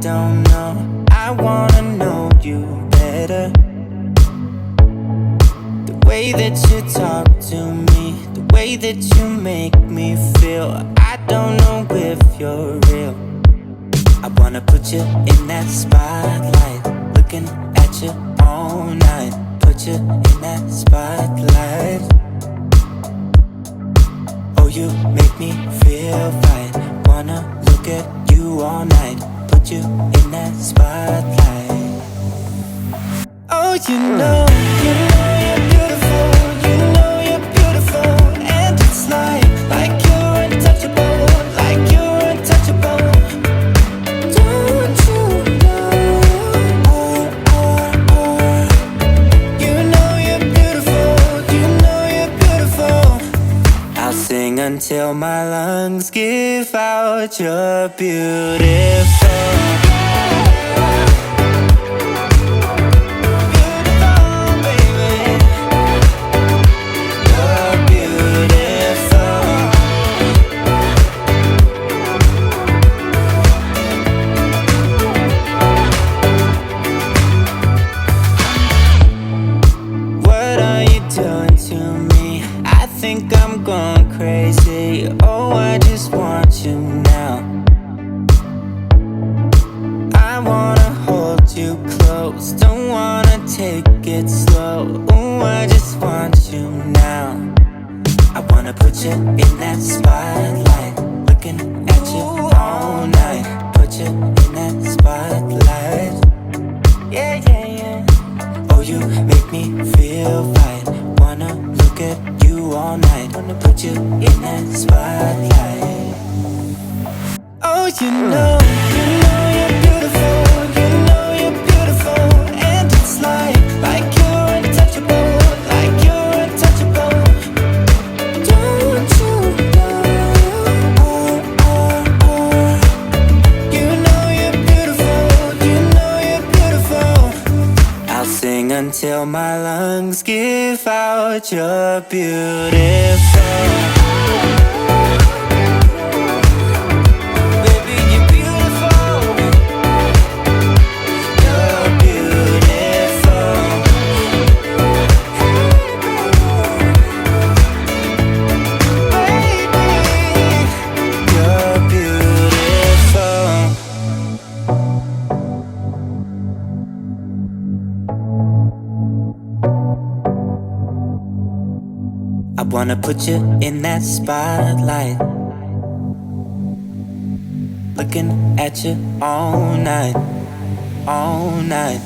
don't know. I wanna know you better. The way that you talk to me, the way that you make me feel, I don't know if you're real. I wanna put you in that spotlight, looking at you all night. Put you in that spotlight. Oh, you make me feel right. Wanna look at you all night. Put you in that spotlight. Oh, you know you're beautiful. You know you're beautiful. And it's like you're untouchable. Like you're untouchable. Don't you know? You know you're beautiful. You know you're beautiful. I'll sing until my lungs give out. You're beautiful. I'm going crazy. Oh, I just want you now. I wanna hold you close. Don't wanna take it slow. Oh, I just want you now. I wanna put you in that spotlight, looking at you all night. Put you in that spotlight. Yeah, yeah, yeah. Oh, you make me feel right. Wanna look at you all night. Wanna put you in that spotlight. Oh, you know you're beautiful. You know you're beautiful. And it's like you're untouchable. Like you're untouchable. Don't you know? You know you're beautiful. You know you're beautiful. I'll sing until my lungs give out. You're beautiful. Baby, you're beautiful. You're beautiful. Baby, you're beautiful. I wanna put you in that spotlight, looking at you all night, all night.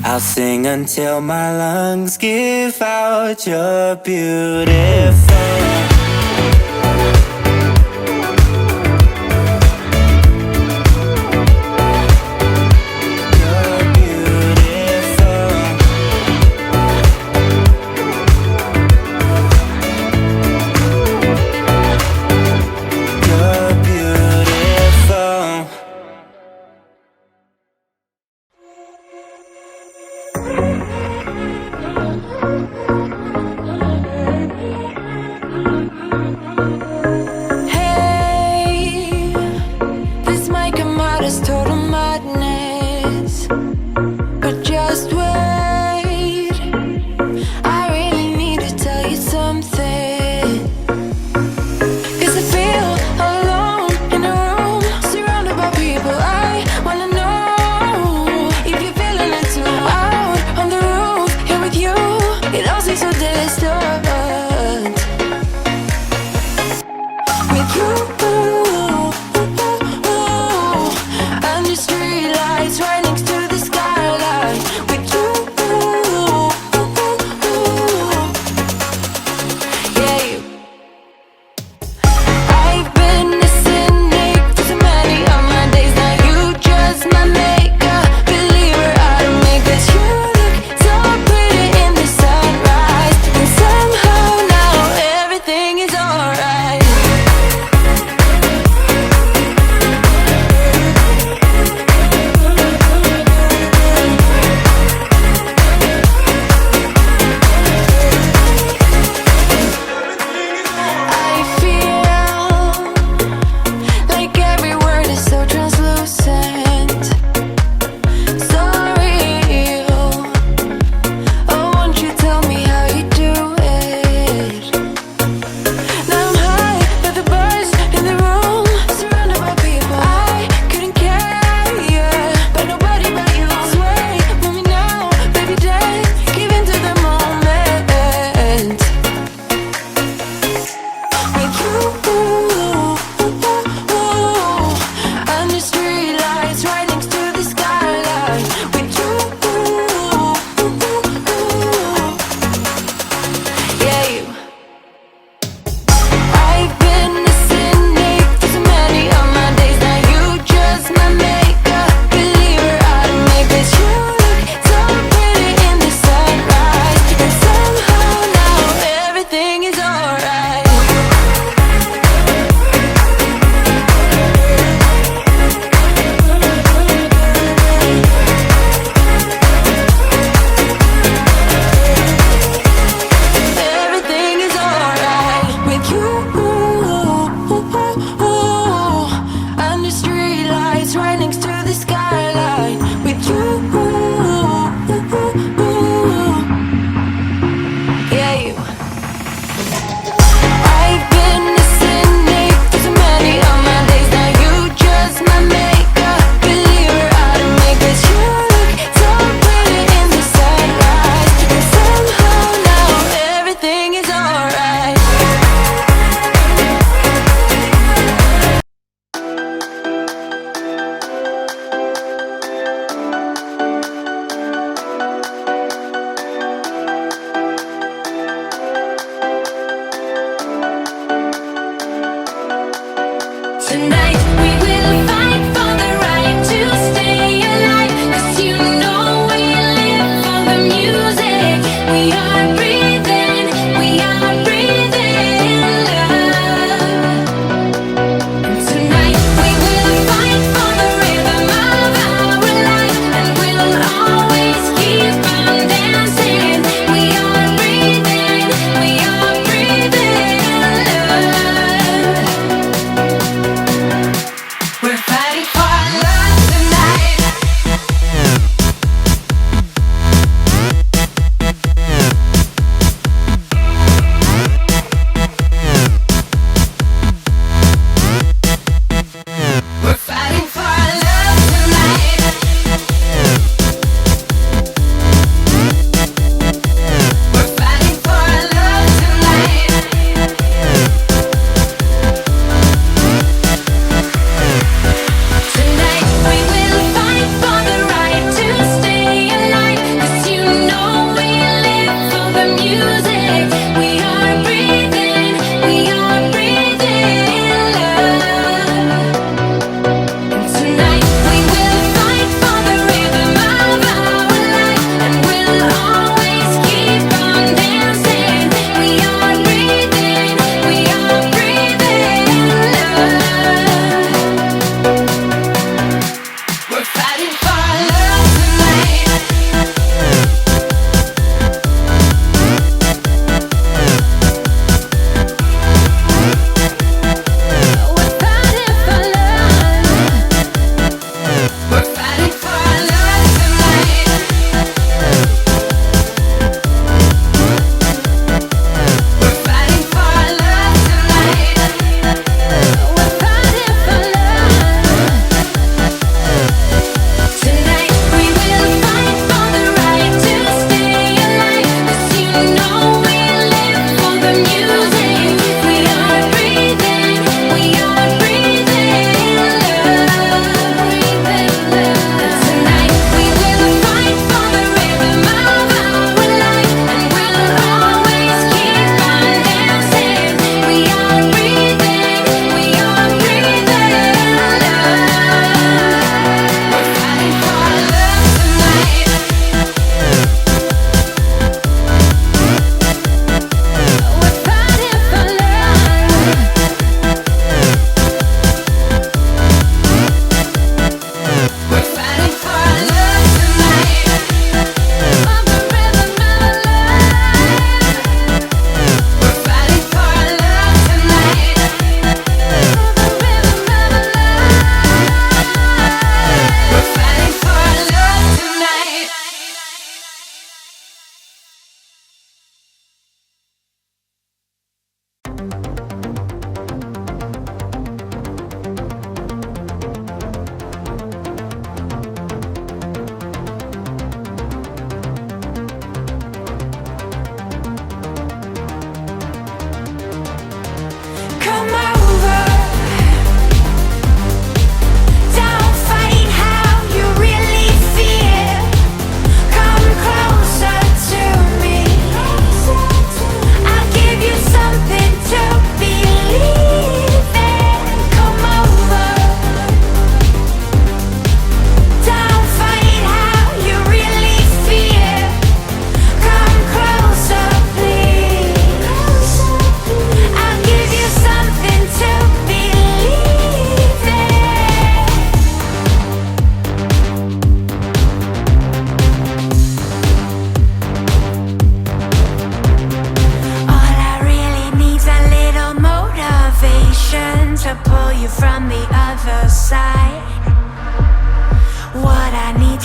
I'll sing until my lungs give out. You're beautiful.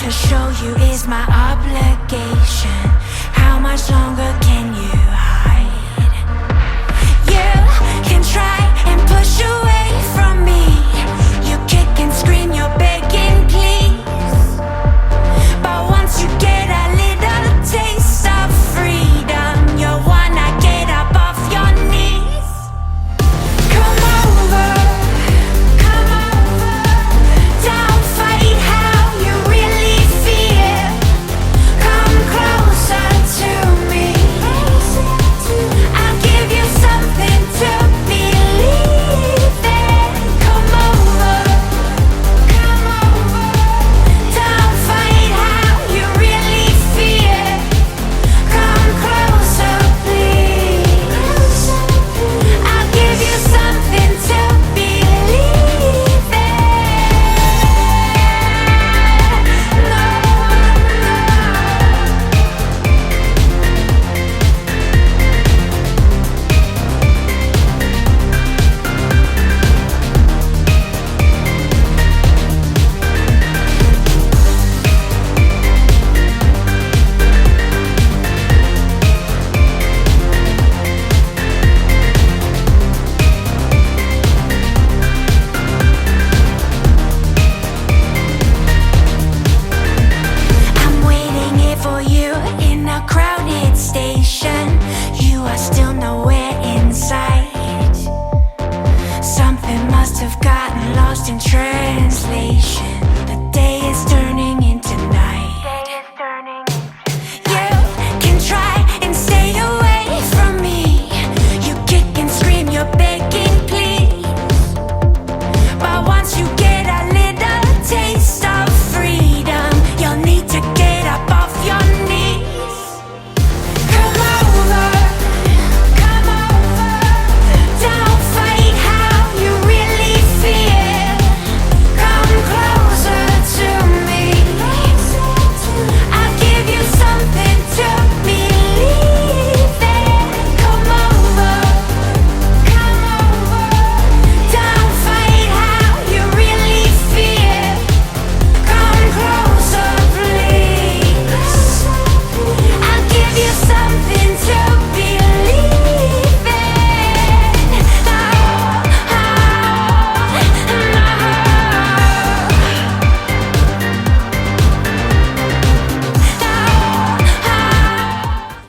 to show you is my obligation. How much longer